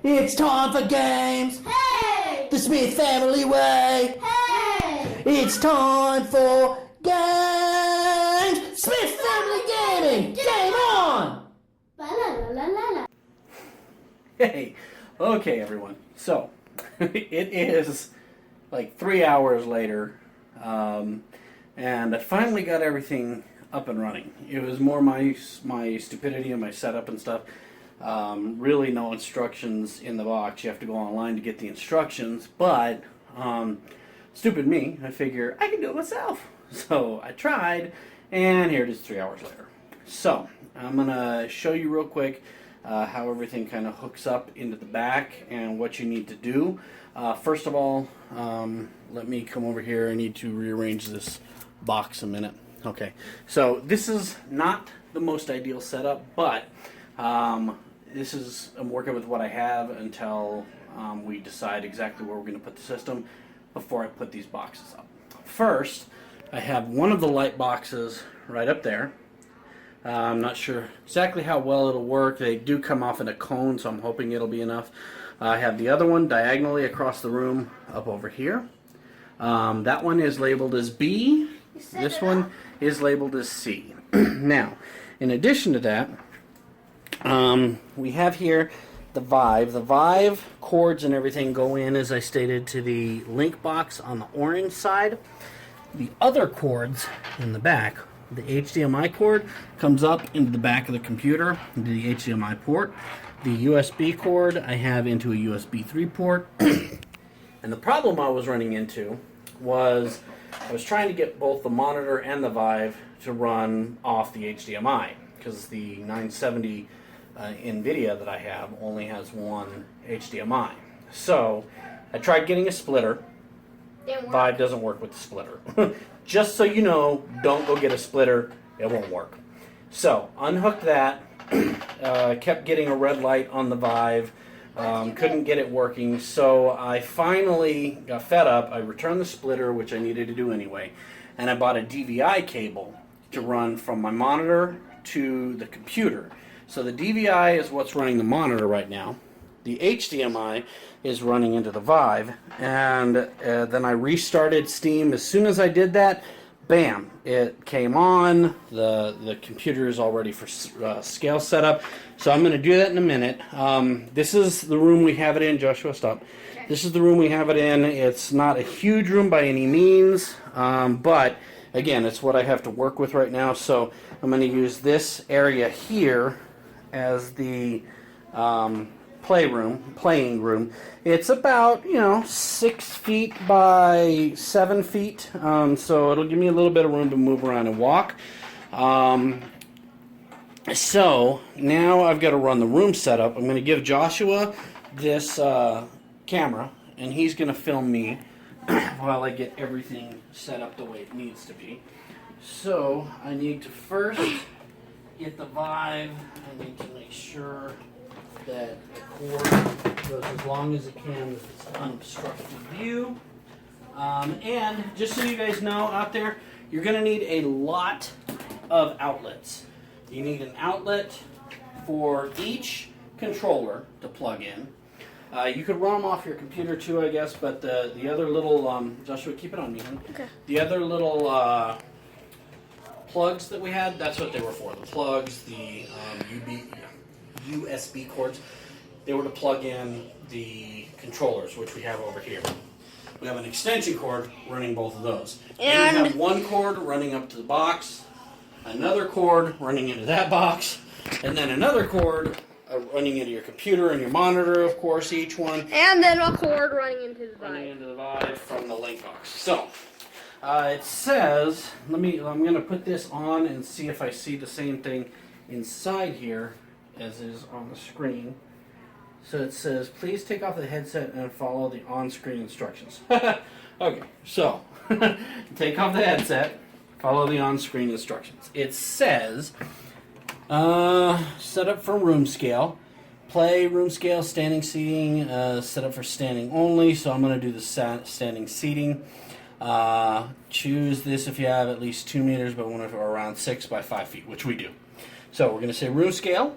It's time for games. Hey! The Smith family way. Hey! It's time for games. Smith family gaming. Game on. La la la la la la. Hey, okay everyone, so it is like 3 hours later, and I finally got everything up and running. It was more my stupidity and my setup and stuff. Really no instructions in the box. You have to go online to get the instructions, but stupid me, I figure I can do it myself. So I tried, and here it is 3 hours later. So I'm gonna show you real quick how everything kind of hooks up into the back and what you need to do. First of all, let me come over here. I need to rearrange this box a minute. Okay, so this is not the most ideal setup, but I'm working with what I have until we decide exactly where we're going to put the system before I put these boxes up. First, I have one of the light boxes right up there. I'm not sure exactly how well it'll work. They do come off in a cone, so I'm hoping it'll be enough. I have the other one diagonally across the room up over here. That one is labeled as B. This one is labeled as C. Now, in addition to that, we have here the Vive. The Vive cords and everything go in, as I stated, to the link box on the orange side. The other cords in the back, the HDMI cord comes up into the back of the computer, into the HDMI port. The USB cord I have into a USB 3 port. And the problem I was running into was I was trying to get both the monitor and the Vive to run off the HDMI, because the 970 NVIDIA that I have only has one HDMI. So I tried getting a splitter. Vive doesn't work with the splitter. Just so you know, don't go get a splitter. It won't work. So unhooked that. Kept getting a red light on the Vive. Couldn't get it working. So I finally got fed up. I returned the splitter, which I needed to do anyway. And I bought a DVI cable to run from my monitor to the computer. So the DVI is what's running the monitor right now. The HDMI is running into the Vive, and then I restarted Steam. As soon as I did that, bam, it came on. The computer is all ready for scale setup. So I'm going to do that in a minute. This is the room we have it in. Joshua, stop. This is the room we have it in. It's not a huge room by any means, but again, it's what I have to work with right now. So I'm going to use this area here as the playing room. It's about 6 feet by 7 feet, so it'll give me a little bit of room to move around and walk. So now I've got to run the room setup. I'm going to give Joshua this camera, and he's going to film me while I get everything set up the way it needs to be. So I need to first get the Vive. I need to make sure that the cord goes as long as it can with its unobstructed view. And just so you guys know out there, you're going to need a lot of outlets. You need an outlet for each controller to plug in. You could run them off your computer too, I guess, but the other little, Joshua, keep it on me, honey. Okay. The other little plugs that we had, that's what they were for. The plugs, the USB cords, they were to plug in the controllers, which we have over here. We have an extension cord running both of those. And we have one cord running up to the box, another cord running into that box, and then another cord running into your computer and your monitor, of course, each one. And then a cord running into the Vive. Running into the Vive from the link box. So, it says, I'm going to put this on and see if I see the same thing inside here as is on the screen. So it says, please take off the headset and follow the on-screen instructions. Okay, so take off the headset, follow the on-screen instructions. It says, set up for room scale, play room scale, standing seating, set up for standing only, so I'm going to do the standing seating. Choose this if you have at least 2 meters, but one if around 6 by 5 feet, which we do. So we're going to say room scale.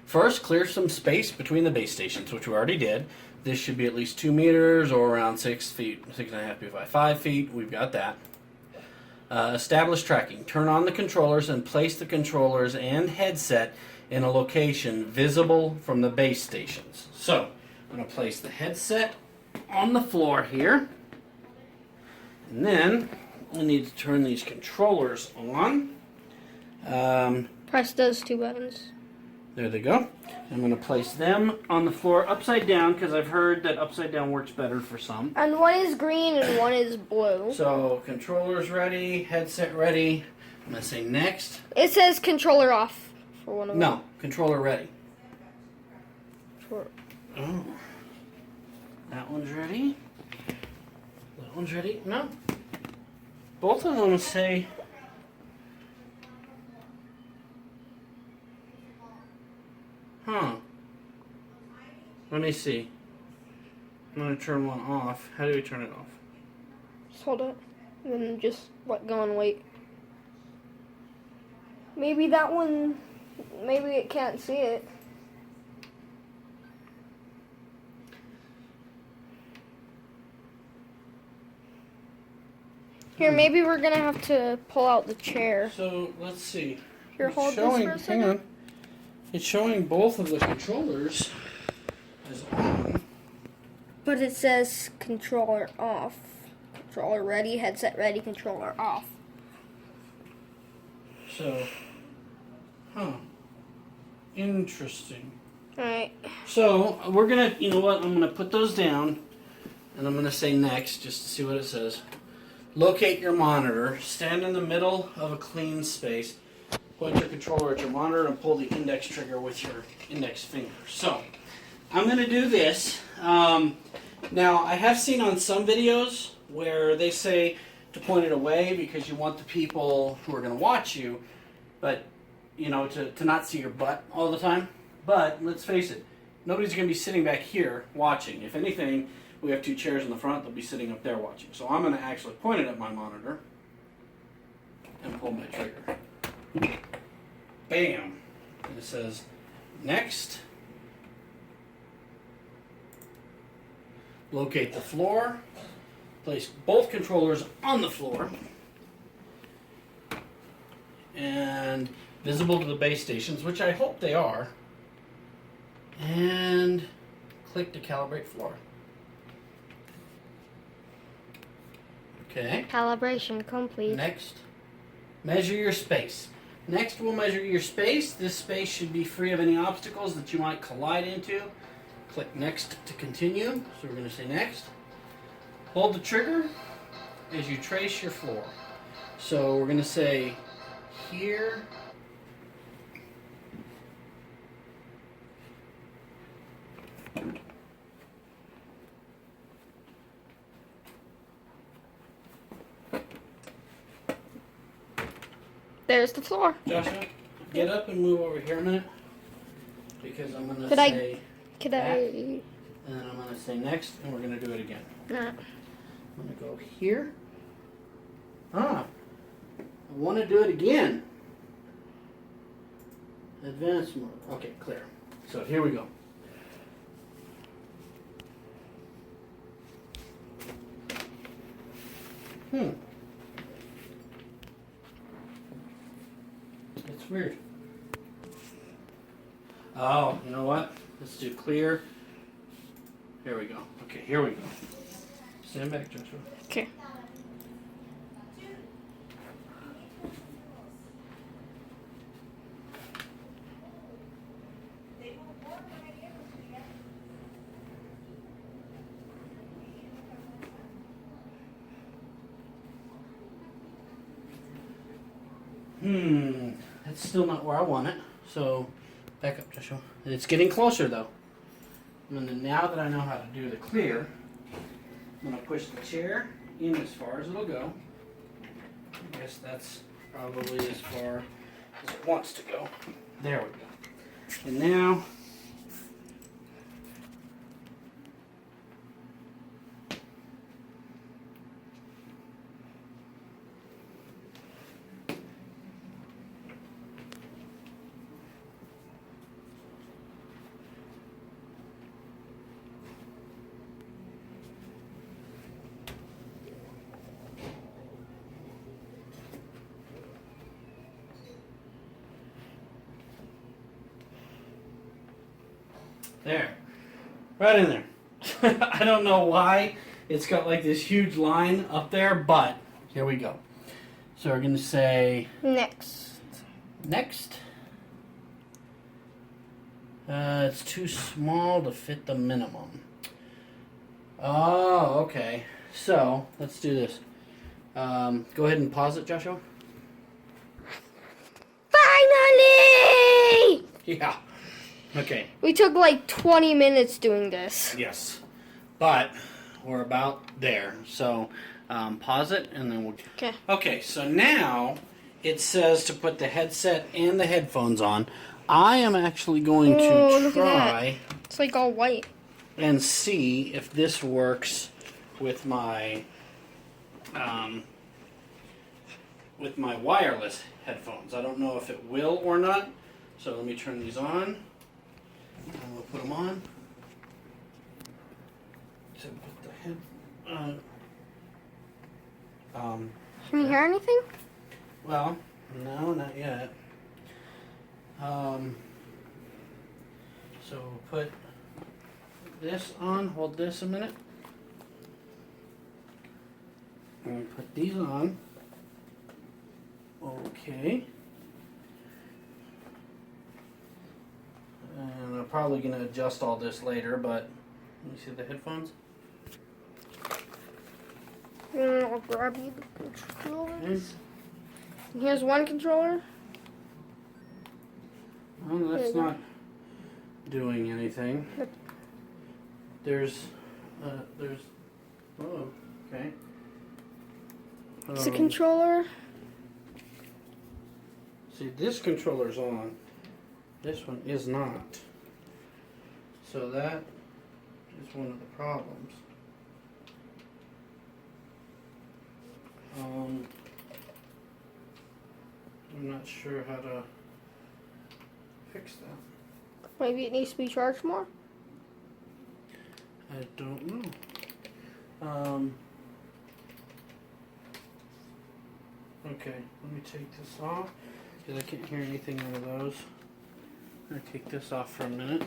First, clear some space between the base stations, which we already did. This should be at least 2 meters or around 6 feet, 6.5 feet by 5 feet. We've got that. Establish tracking. Turn on the controllers and place the controllers and headset in a location visible from the base stations. So, I'm going to place the headset on the floor here. And then, I need to turn these controllers on. Press those 2 buttons. There they go. I'm going to place them on the floor upside down because I've heard that upside down works better for some. And one is green and one is blue. So, controllers ready, headset ready. I'm going to say next. It says controller off for one of them. No, controller ready. For... Oh. That one's ready. That one's ready. No. Both of them say... Huh. Let me see. I'm going to turn one off. How do we turn it off? Just hold it. And then just let go and wait. Maybe that one... Maybe it can't see it. Here, maybe we're going to have to pull out the chair. So, let's see. Here, hold this for a second. Hang on. It's showing both of the controllers as on. But it says controller off. Controller ready, headset ready, controller off. So, interesting. Alright. So, we're going to, you know what, I'm going to put those down, and I'm going to say next, just to see what it says. Locate your monitor. Stand in the middle of a clean space. Point your controller at your monitor and pull the index trigger with your index finger. So, I'm going to do this. Now, I have seen on some videos where they say to point it away because you want the people who are going to watch you, but, you know, to not see your butt all the time. But, let's face it, nobody's going to be sitting back here watching. If anything, we have 2 chairs in the front, they'll be sitting up there watching. So I'm going to actually point it at my monitor and pull my trigger. Bam! And it says, next. Locate the floor. Place both controllers on the floor. And visible to the base stations, which I hope they are. And click to calibrate floor. Okay. Calibration complete. Next, measure your space. Next, we'll measure your space. This space should be free of any obstacles that you might collide into. Click next to continue. So we're going to say next. Hold the trigger as you trace your floor. So we're going to say here. There's the floor. Joshua, get up and move over here a minute. Because I'm going to Could say Could back, I? and then I'm going to say next, and we're going to do it again. Nah. I'm going to go here. I want to do it again. Advanced mode. Okay, clear. So here we go. It's weird. Oh, you know what? Let's do clear. Here we go. Okay, here we go. Stand back, Joshua. Okay. That's still not where I want it. So, back up, Joshua. It's getting closer, though. And then now that I know how to do the clear, I'm going to push the chair in as far as it'll go. I guess that's probably as far as it wants to go. There we go. And now, There. Right in there. I don't know why it's got like this huge line up there, but here we go. So we're going to say Next. next. It's too small to fit the minimum. Oh, okay. So let's do this. Go ahead and pause it, Joshua. Finally! Yeah. Okay. We took like 20 minutes doing this. Yes. But we're about there. So pause it and then we'll. Okay. Okay. So now it says to put the headset and the headphones on. I am actually going Oh, to look at try It's like all white. and see if this works with my wireless headphones. I don't know if it will or not. So let me turn these on. And we'll put them on. So put the head. Can you hear anything? Well, no, not yet. So we'll put this on. Hold this a minute. And put these on. Okay. And I'm probably going to adjust all this later, but let me see the headphones. I'll grab you the controllers. Okay. And here's one controller. Well, that's not doing anything. Yep. There's, oh, okay. It's a controller. See, this controller's on. This one is not. So that is one of the problems. I'm not sure how to fix that. Maybe it needs to be charged more. I don't know. Okay, let me take this off because I can't hear anything out of those. I'm going to take this off for a minute.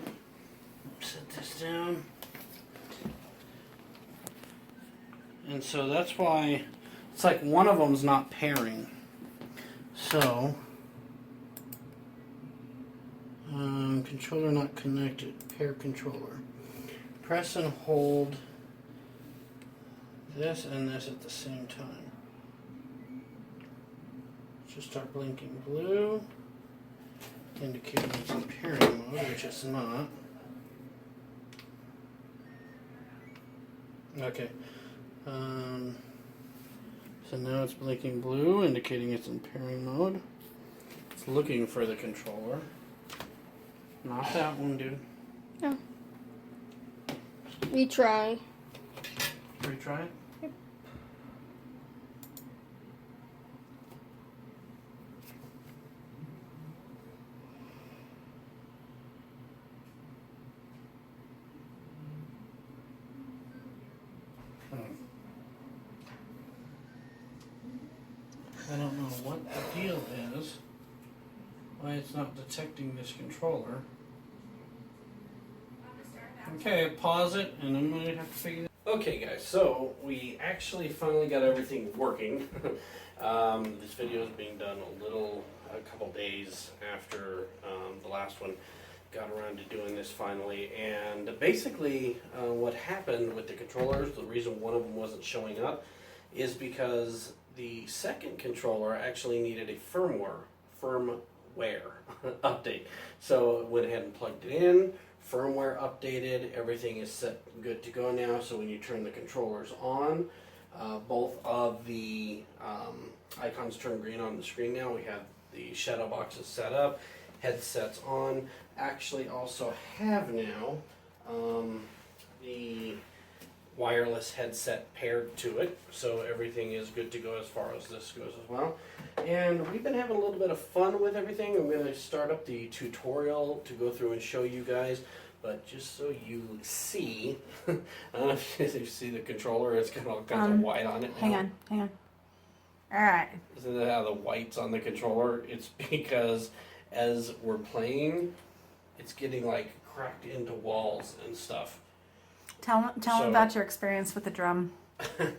Set this down. And so that's why it's like one of them's not pairing. So, controller not connected. Pair controller. Press and hold this and this at the same time. Just start blinking blue, indicating it's in pairing mode, which it's not. Okay. So now it's blinking blue, indicating it's in pairing mode. It's looking for the controller. Not that one, dude. No. Retry. Retry it? Yep. I don't know what the deal is. Why it's not detecting this controller. Okay, pause it, and I'm going to have to figure it out. Okay, guys, so we actually finally got everything working. This video is being done a couple days after the last one. Got around to doing this finally, and basically what happened with the controllers, the reason one of them wasn't showing up, is because the second controller actually needed a firmware update. So I went ahead and plugged it in, firmware updated, everything is set good to go now. So when you turn the controllers on, both of the icons turn green on the screen now. We have the shadow boxes set up, headsets on. Actually also have now the wireless headset paired to it, so everything is good to go as far as this goes as well. And we've been having a little bit of fun with everything. I'm going to start up the tutorial to go through and show you guys, but just so you see, I don't know if you see the controller, it's got all kinds of white on it now. Hang on. Alright. Isn't that how the white's on the controller? It's because as we're playing, it's getting like cracked into walls and stuff. Tell So- them about your experience with the drum. And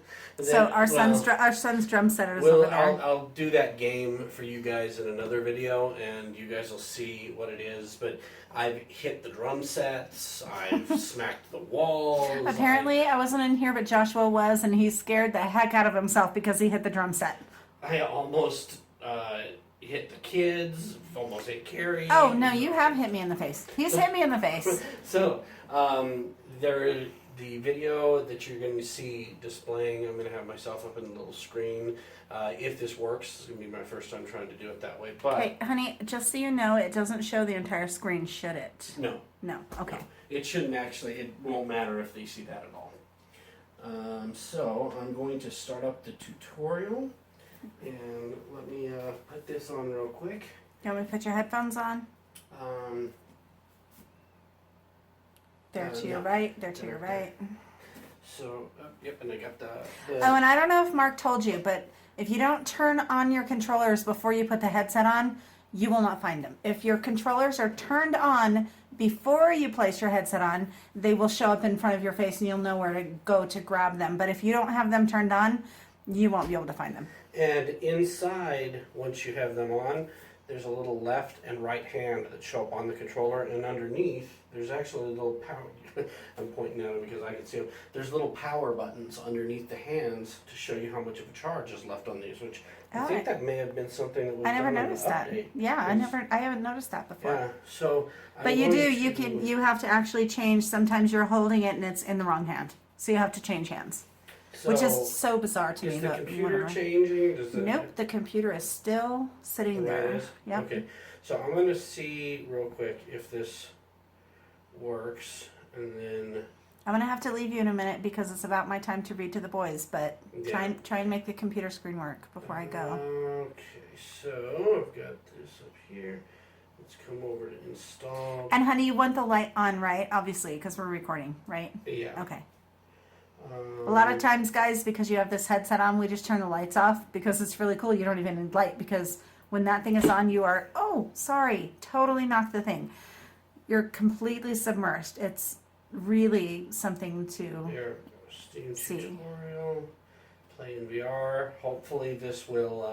So then, our son's drum set is over there. I'll do that game for you guys in another video, and you guys will see what it is. But I've hit the drum sets. I've smacked the walls. Apparently, I wasn't in here, but Joshua was, and he scared the heck out of himself because he hit the drum set. I almost hit the kids. Almost hit Carrie. Oh no, you have hit me in the face. He's hit me in the face. So the video that you're going to see displaying, I'm going to have myself up in the little screen. If this works, it's going to be my first time trying to do it that way. But Okay, honey, just so you know, it doesn't show the entire screen, should it? no, No. Okay. it shouldn't actually. It won't matter if they see that at all. So I'm going to start up the tutorial, and let me put this on real quick. You want me to put your headphones on? Um, They're to your no. right. They're to your Okay. right. So yep, and I got the Oh, and I don't know if Mark told you, but if you don't turn on your controllers before you put the headset on, you will not find them. If your controllers are turned on before you place your headset on, they will show up in front of your face and you'll know where to go to grab them. But if you don't have them turned on, you won't be able to find them. And inside, once you have them on, there's a little left and right hand that show up on the controller, and underneath there's actually a little power. I'm pointing at them because I can see them. There's little power buttons underneath the hands to show you how much of a charge is left on these, which I think that may have been something that was I never done on the noticed that. update. Yeah, I haven't noticed that before. Yeah, so. But you do. You have to actually change. Sometimes you're holding it and it's in the wrong hand, so you have to change hands, which is so bizarre to me. Is the but computer whatever. changing? Does it, Nope, the computer is still sitting There it there. is? Yep. Okay, so I'm going to see real quick if this works, and then I'm gonna have to leave you in a minute because it's about my time to read to the boys. But Yeah. try and make the computer screen work before I go. Okay, so I've got this up here. Let's come over to install. And honey, you want the light on, right? Obviously, because we're recording, right? Yeah. Okay. A lot of times, guys, because you have this headset on, we just turn the lights off because it's really cool. You don't even need light because when that thing is on, you are, oh, sorry, totally knocked the thing. You're completely submersed. It's really something to Here, Steam see. tutorial, play in VR. Hopefully this will.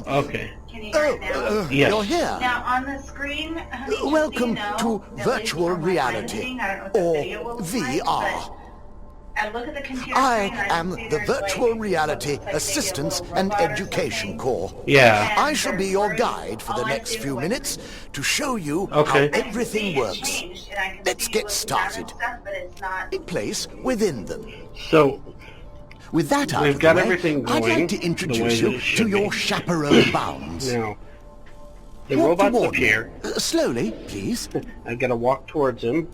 Okay. Yes. You're here. Now on the screen, honey, just so Welcome you know, to that virtual lady on my reality, screen, I don't know what the or video will look like, VR. but I look at the computer I screen and am see the there's, Virtual like, Reality looks like maybe a Assistance little and robot or Education something. Corps. Yeah. I shall be there's your words. guide for the All I next see is few what- minutes to show you Okay. how I can everything see it works. changed, and I can Let's see get what we have started. and stuff, but it's not. A place within them. So With that out We've of got the way, everything I'd going like to the introduce way that you it to should your be. chaperone bounds. now the Walk robot's toward up me. here. Slowly, please. I've got to walk towards him.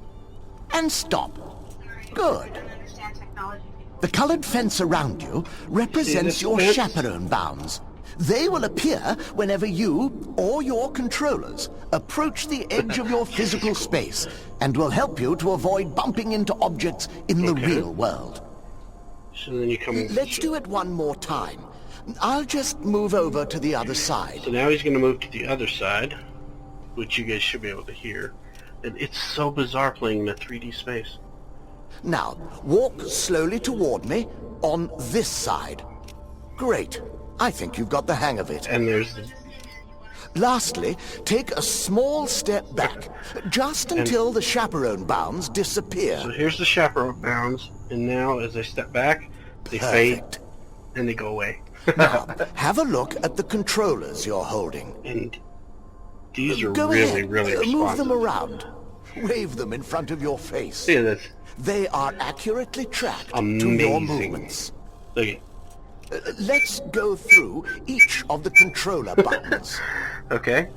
And stop. Good. I don't understand technology. The colored fence around you represents this your fence? chaperone bounds. They will appear whenever you or your controllers approach the edge of your physical space and will help you to avoid bumping into objects in the Okay. real world. So then you come in. Let's do it one more time. I'll just move over to the other side. So now he's going to move to the other side, which you guys should be able to hear. And it's so bizarre playing in a 3D space. Now, walk slowly toward me on this side. Great. I think you've got the hang of it. And there's the Lastly, take a small step back, just until the chaperone bounds disappear. So here's the chaperone bounds, and now as I step back, they fade Perfect. and they go away. Now, have a look at the controllers you're holding. And these are Go really, ahead, really move responsive. them around. Wave them in front of your face. Yeah, that's They are accurately tracked to your amazing. movements. Look at Let's go through each of the controller buttons. Okay.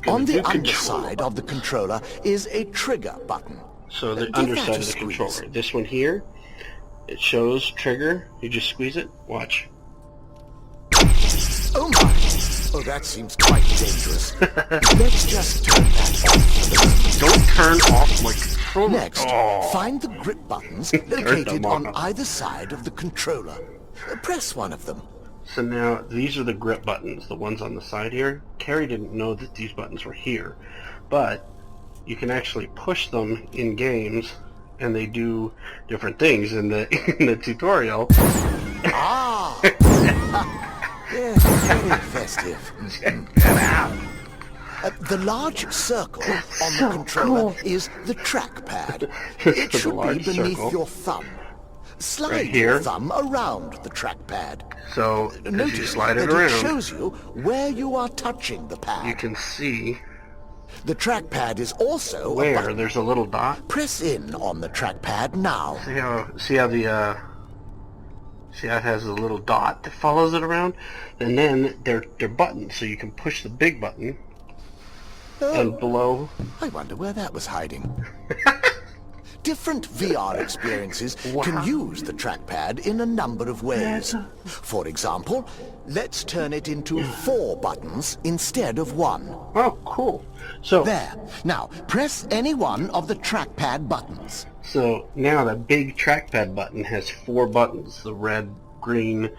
On the do control. underside of the controller is a trigger button. So the Give that underside a of the squeeze. controller. This one here, it shows trigger. You just squeeze it. Watch. Oh my! Oh, that seems quite dangerous. Let's just turn that off. Don't turn off my controller. Next, Oh. find the grip buttons them located on off. either side of the controller. Press one of them. So now these are the grip buttons, the ones on the side here. Carrie didn't know that these buttons were here, but you can actually push them in games, and they do different things in the in the tutorial. Ah! Yes, very festive. The large circle on the controller is the trackpad. It The should be large beneath circle. your thumb. Slide Right here. your thumb around the trackpad. So as you Notice slide that it around, shows you where you are touching the pad. you can see The trackpad is also a where button. there's a little dot. Press in on the trackpad now. See how it has a little dot that follows it around, and then they're buttons, so you can push the big button and below. I wonder where that was hiding. Different VR experiences can use the trackpad in a number of ways. For example, let's turn it into 4 buttons instead of 1. Oh, cool. So There. Now, press any one of the trackpad buttons. So now that big trackpad button has 4 buttons, the red, green,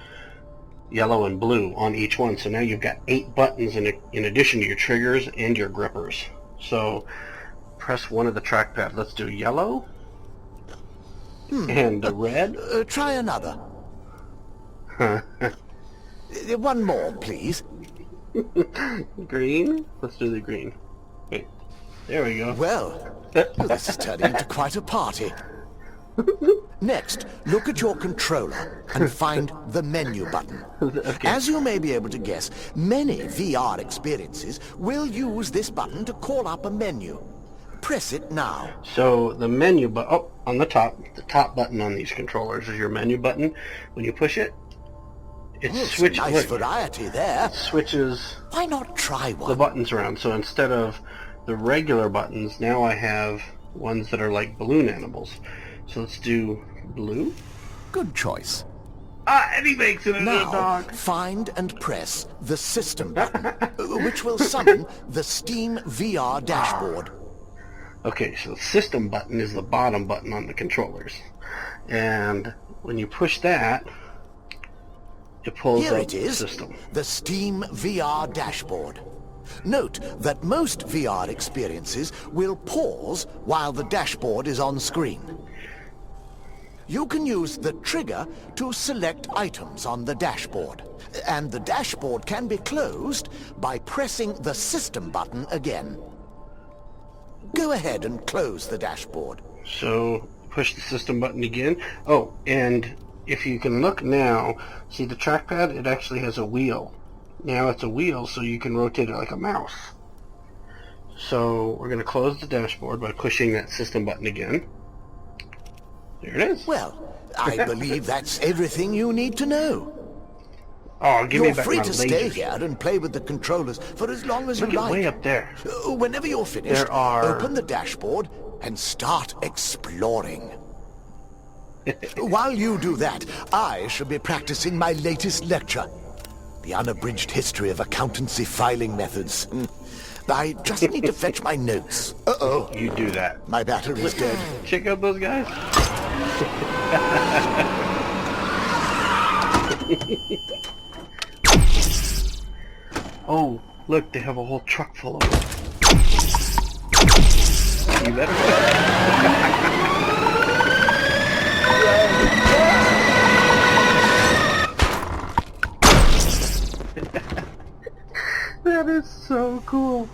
yellow, and blue on each one. So now you've got 8 buttons in addition to your triggers and your grippers. So press one of the trackpad. Let's do yellow and the red. Try another. One more, please. Green. Let's do the green. Wait, there we go. Well, this is turning into quite a party. Next, look at your controller and find the menu button. Okay. As you may be able to guess, many VR experiences will use this button to call up a menu. Press it now. So the menu button, on the top button on these controllers is your menu button. When you push it, it Some switches. nice variety there. Switches Why not try the one? buttons around. So instead of the regular buttons, now I have ones that are like balloon animals. So let's do blue. Good choice. And he makes it into a Now, dog. find and press the system button, which will summon the Steam VR dashboard. Okay, so the system button is the bottom button on the controllers. And when you push that, it pulls Here up it the is, system. the Steam VR dashboard. Note that most VR experiences will pause while the dashboard is on screen. You can use the trigger to select items on the dashboard, and the dashboard can be closed by pressing the system button again. Go ahead and close the dashboard. So push the system button again. Oh, and if you can look now, see the trackpad? It actually has a wheel. Now it's a wheel, so you can rotate it like a mouse. So we're going to close the dashboard by pushing that system button again. There it is. Well, I believe that's everything you need to know. Oh, give me You're back free my to stay lasers. here and play with the controllers for as long as Look you at like. way up there. Whenever you're finished, There are- open the dashboard and start exploring. While you do that, I shall be practicing my latest lecture. The unabridged history of accountancy filing methods. I just need to fetch my notes. Uh-oh, You do that. my battery's dead. Check out those guys. Oh, look, they have a whole truck full of them. You better. That is so cool.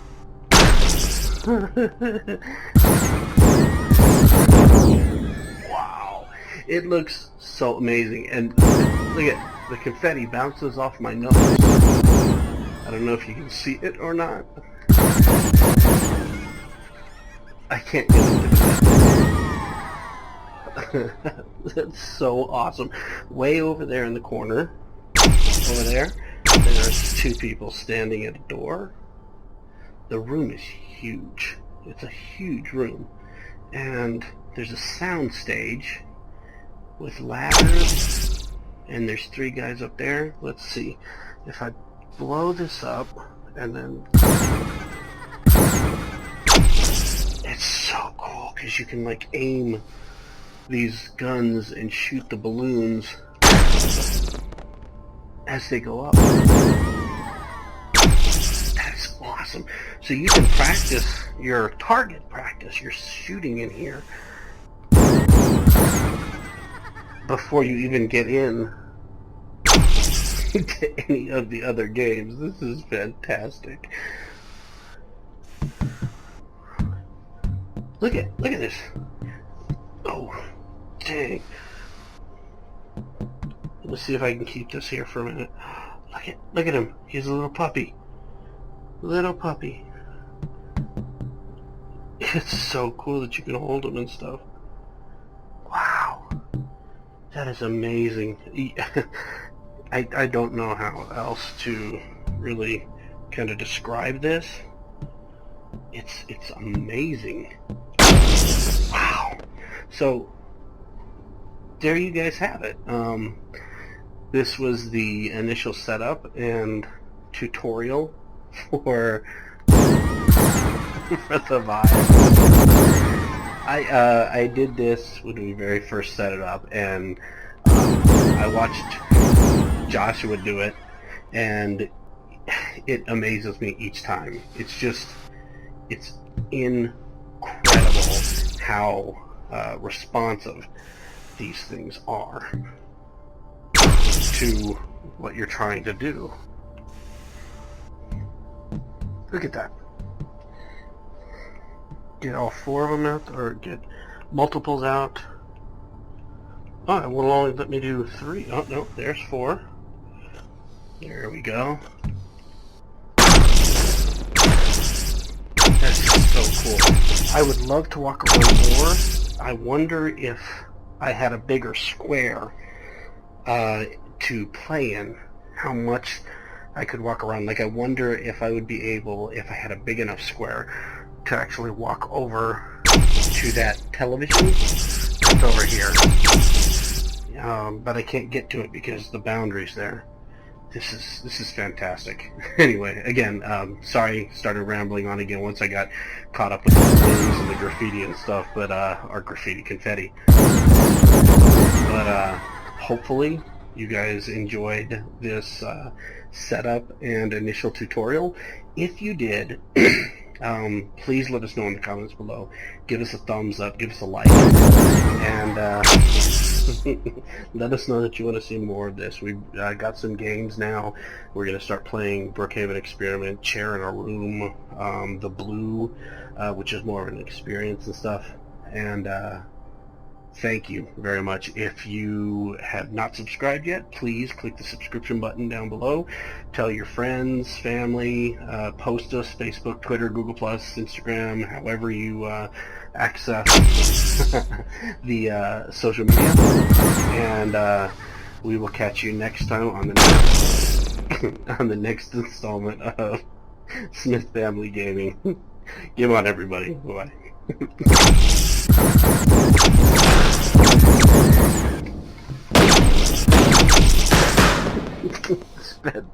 Wow. It looks so amazing. And look at the confetti bounces off my nose. I don't know if you can see it or not. I can't get it. That's so awesome. Way over there in the corner over there, there's two people standing at a door. The room is huge. It's a huge room. And there's a sound stage with ladders, and there's three guys up there. Let's see. If I blow this up, and then... It's so cool, because you can, like, aim these guns and shoot the balloons as they go up. That's awesome. So you can practice your target practice, your shooting in here, before you even get in to any of the other games. This is fantastic. Look at this. Oh, dang. Let's see if I can keep this here for a minute. Look at him. He's a little puppy. Little puppy. It's so cool that you can hold him and stuff. Wow. That is amazing. I don't know how else to really kind of describe this. It's amazing. Wow. So there you guys have it. This was the initial setup and tutorial for the Vive. I did this when we very first set it up, and I watched Joshua do it, and it amazes me each time. It's incredible how responsive these things are to what you're trying to do. Look at that. Get all four of them out, or get multiples out. Oh, it will only let me do 3. Oh, no, there's 4. There we go. That's so cool. I would love to walk around more. I wonder if I had a bigger square to play in, how much I could walk around. Like, I wonder if I would be able, if I had a big enough square, to actually walk over to that television that's over here. But I can't get to it because the boundary's there. This is fantastic. Anyway, again, sorry, started rambling on again once I got caught up with the balloons and the graffiti and stuff, but or graffiti confetti. But hopefully you guys enjoyed this setup and initial tutorial. If you did, please let us know in the comments below. Give us a thumbs up, give us a like, and let us know that you want to see more of this. We've got some games now. We're going to start playing Brookhaven Experiment, Chair in a Room, The Blue, which is more of an experience and stuff. And thank you very much. If you have not subscribed yet, please click the subscription button down below. Tell your friends, family, post us, Facebook, Twitter, Google+, Instagram, however you access the social media. And we will catch you next time on the next, on the next installment of Smith Family Gaming. Game on, everybody. Bye-bye. Spend